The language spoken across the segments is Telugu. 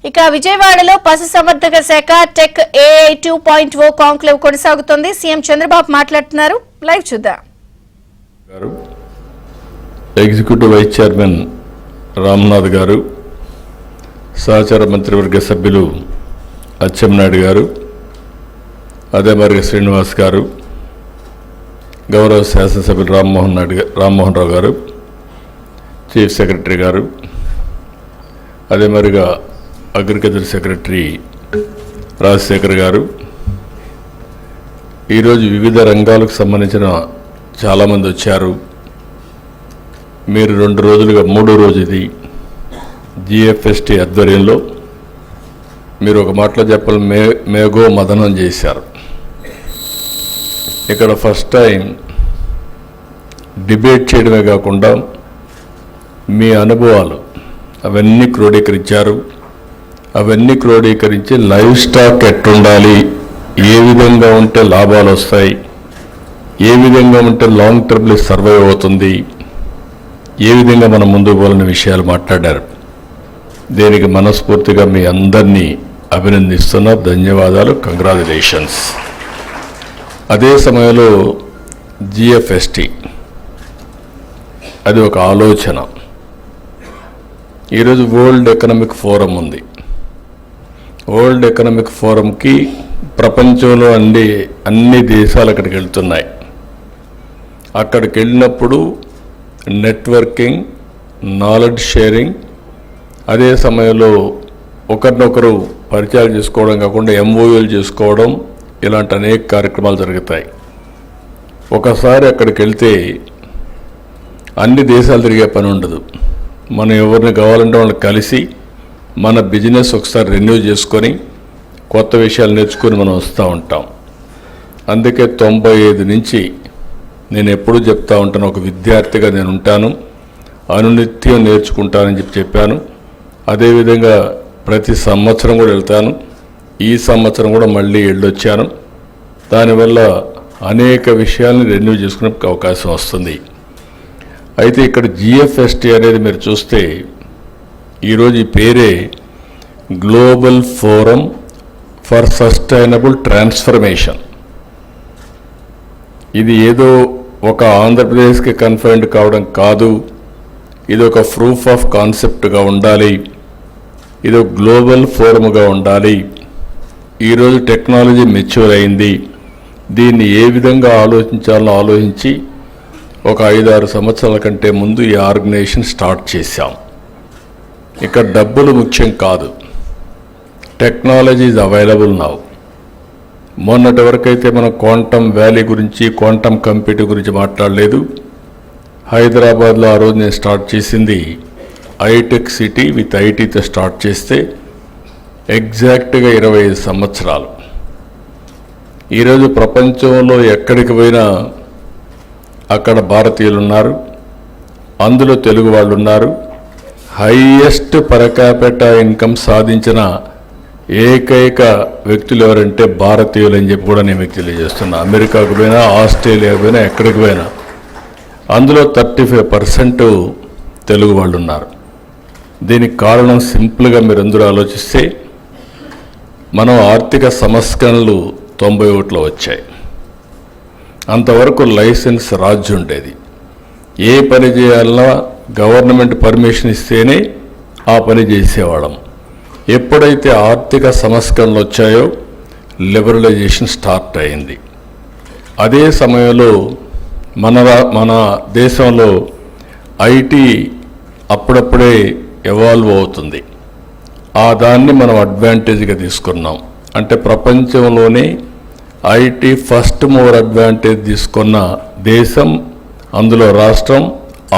ఇక విజయవాడలో పశుసంవర్ధక శాఖ టెక్ AI 2.0 కాంక్లేవ్ కొనసాగుతోంది. సీఎం చంద్రబాబు మాట్లాడుతున్నారు. లైవ్ చూద్దాం. ఎగ్జిక్యూటివ్ వైస్ చైర్మన్ రామ్నాథ్ గారు, సహచార మంత్రివర్గ సభ్యులు అచ్చెన్నాయుడు గారు, అదే మరి శ్రీనివాస్ గారు, గౌరవ శాసనసభ్యులు రామ్మోహన్ రావు గారు, చీఫ్ సెక్రటరీ గారు, అదే మరిగా అగ్రికల్చర్ సెక్రటరీ రాజశేఖర్ గారు, ఈరోజు వివిధ రంగాలకు సంబంధించిన చాలామంది వచ్చారు. మీరు 2 రోజులుగా 3వ రోజు ఇది GFST ఆధ్వర్యంలో మీరు ఒక మాటలో చెప్పాలి మేఘో మదనం చేశారు. ఇక్కడ ఫస్ట్ టైం డిబేట్ చేయడమే కాకుండా మీ అనుభవాలు అవన్నీ క్రోడీకరించారు. అవన్నీ క్రోడీకరించి లైవ్ స్టాక్ ఎట్టుండాలి, ఏ విధంగా ఉంటే లాభాలు వస్తాయి, ఏ విధంగా ఉంటే లాంగ్ టర్మ్లో సర్వైవ్ అవుతుంది, ఏ విధంగా మనం ముందుకు పోవాలనే విషయాలు మాట్లాడారు. దీనికి మనస్ఫూర్తిగా మీ అందరినీ అభినందిస్తున్నా. ధన్యవాదాలు, కంగ్రాచులేషన్స్. అదే సమయంలో GFST అది ఒక ఆలోచన. ఈరోజు వరల్డ్ ఎకనామిక్ ఫోరం ఉంది. వరల్డ్ ఎకనామిక్ ఫోరంకి ప్రపంచంలో అన్ని దేశాలు అక్కడికి వెళ్తున్నాయి. అక్కడికి వెళ్ళినప్పుడు నెట్వర్కింగ్, నాలెడ్జ్ షేరింగ్, అదే సమయంలో ఒకరినొకరు పరిచయాలు చేసుకోవడం కాకుండా MOUలు చేసుకోవడం, ఇలాంటి అనేక కార్యక్రమాలు జరుగుతాయి. ఒకసారి అక్కడికి వెళ్తే అన్ని దేశాలు తిరిగే పని ఉండదు. మనం ఎవరిని కావాలంటే వాళ్ళని కలిసి మన బిజినెస్ ఒకసారి రెన్యూ చేసుకొని కొత్త విషయాలు నేర్చుకొని మనం వస్తూ ఉంటాం. అందుకే 95 నుంచి నేను ఎప్పుడూ చెప్తా ఉంటాను, ఒక విద్యార్థిగా నేను ఉంటాను, అనునిత్యం నేర్చుకుంటానని చెప్పాను. అదేవిధంగా ప్రతి సంవత్సరం కూడా వెళ్తాను. ఈ సంవత్సరం కూడా మళ్ళీ వెళ్ళొచ్చాను. దానివల్ల అనేక విషయాలను రెన్యూ చేసుకునే అవకాశం వస్తుంది. అయితే ఇక్కడ GFST అనేది మీరు చూస్తే ఈరోజు ఈ పేరే global forum for sustainable transformation. ఇది ఏదో ఒక ఆంధ్రప్రదేశ్కి కన్ఫైన్డ్ కావడం కాదు. ఇది ఒక ప్రూఫ్ ఆఫ్ కాన్సెప్ట్గా ఉండాలి. ఇది ఒక గ్లోబల్ ఫోరమ్గా ఉండాలి. ఈరోజు టెక్నాలజీ మెచ్యూర్ అయింది. దీన్ని ఏ విధంగా ఆలోచించాలో ఆలోచించి ఒక 5-6 సంవత్సరాల కంటే ముందు ఈ ఆర్గనైజేషన్ స్టార్ట్ చేశాం. ఇక్కడ డబ్బులు ముఖ్యం కాదు, టెక్నాలజీ ఈజ్ అవైలబుల్ నౌ. మొన్నటి వరకు అయితే మనం క్వాంటమ్ వ్యాలీ గురించి, క్వాంటమ్ కంప్యూటర్ గురించి మాట్లాడలేదు. హైదరాబాద్లో ఆ రోజు నేను స్టార్ట్ చేసింది హైటెక్ సిటీ విత్ ఐటీతో స్టార్ట్ చేస్తే ఎగ్జాక్ట్గా 25 సంవత్సరాలు. ఈరోజు ప్రపంచంలో ఎక్కడికి పోయినా అక్కడ భారతీయులు ఉన్నారు, అందులో తెలుగు వాళ్ళు ఉన్నారు. హైయెస్ట్ పర్ క్యాపిటా ఇన్కమ్ సాధించిన ఏకైక వ్యక్తులు ఎవరంటే భారతీయులు అని చెప్పి కూడా నేను మీకు తెలియజేస్తున్నా. అమెరికాకు పోయినా, ఆస్ట్రేలియాకు పోయినా, ఎక్కడికి పోయినా అందులో 35% తెలుగు వాళ్ళు ఉన్నారు. దీనికి కారణం సింపుల్గా మీరు అందరూ ఆలోచిస్తే మనం ఆర్థిక సంస్కరణలు 91లో వచ్చాయి. అంతవరకు లైసెన్స్ రాజు ఉండేది. ఏ పని చేయాలన్నా గవర్నమెంట్ పర్మిషన్ ఇస్తేనే ఆ పని చేసేవాళ్ళం. ఎప్పుడైతే ఆర్థిక సంస్కరణలు వచ్చాయో లిబరలైజేషన్ స్టార్ట్ అయింది. అదే సమయంలో మన దేశంలో IT అప్పుడప్పుడే ఎవాల్వ్ అవుతుంది. దాన్ని మనం అడ్వాంటేజ్గా తీసుకున్నాం. అంటే ప్రపంచంలోనే IT ఫస్ట్ మూవర్ అడ్వాంటేజ్ తీసుకున్న దేశం, అందులో రాష్ట్రం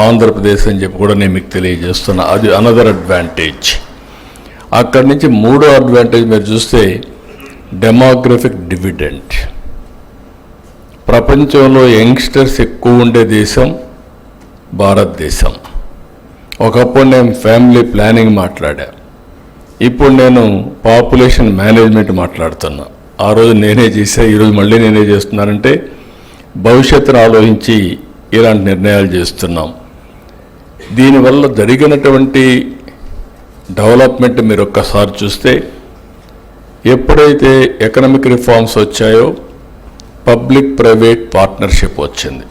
ఆంధ్రప్రదేశ్ అని చెప్పి కూడా నేను మీకు తెలియజేస్తున్నా. అది అనదర్ అడ్వాంటేజ్. అక్కడి నుంచి 3వ అడ్వాంటేజ్ మీరు చూస్తే డెమోగ్రఫిక్ డివిడెంట్. ప్రపంచంలో యంగ్స్టర్స్ ఎక్కువ ఉండే దేశం భారతదేశం. ఒకప్పుడు నేను ఫ్యామిలీ ప్లానింగ్ మాట్లాడా, ఇప్పుడు నేను పాపులేషన్ మేనేజ్మెంట్ మాట్లాడుతున్నా. ఆ రోజు నేనే చేశా, ఈరోజు మళ్ళీ నేనే చేస్తున్నానంటే భవిష్యత్తును ఆలోచించి ఇలాంటి నిర్ణయాలు చేస్తున్నాం. దీనివల్ల జరిగినటువంటి డెవలప్మెంట్ మీరు ఒక్కసారి చూస్తే ఎప్పుడైతే ఎకనామిక్ రిఫార్మ్స్ వచ్చాయో పబ్లిక్ ప్రైవేట్ పార్ట్నర్షిప్ వచ్చింది.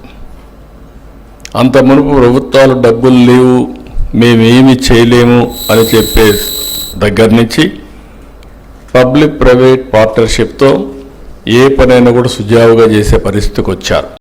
అంత మునుపు ప్రభుత్వాలు డబ్బులు లేవు, మేమేమి చేయలేము అని చెప్పే దగ్గర నుంచి పబ్లిక్ ప్రైవేట్ పార్ట్నర్షిప్తో ఏ పనైనా కూడా సుజావుగా చేసే పరిస్థితికి వచ్చారు.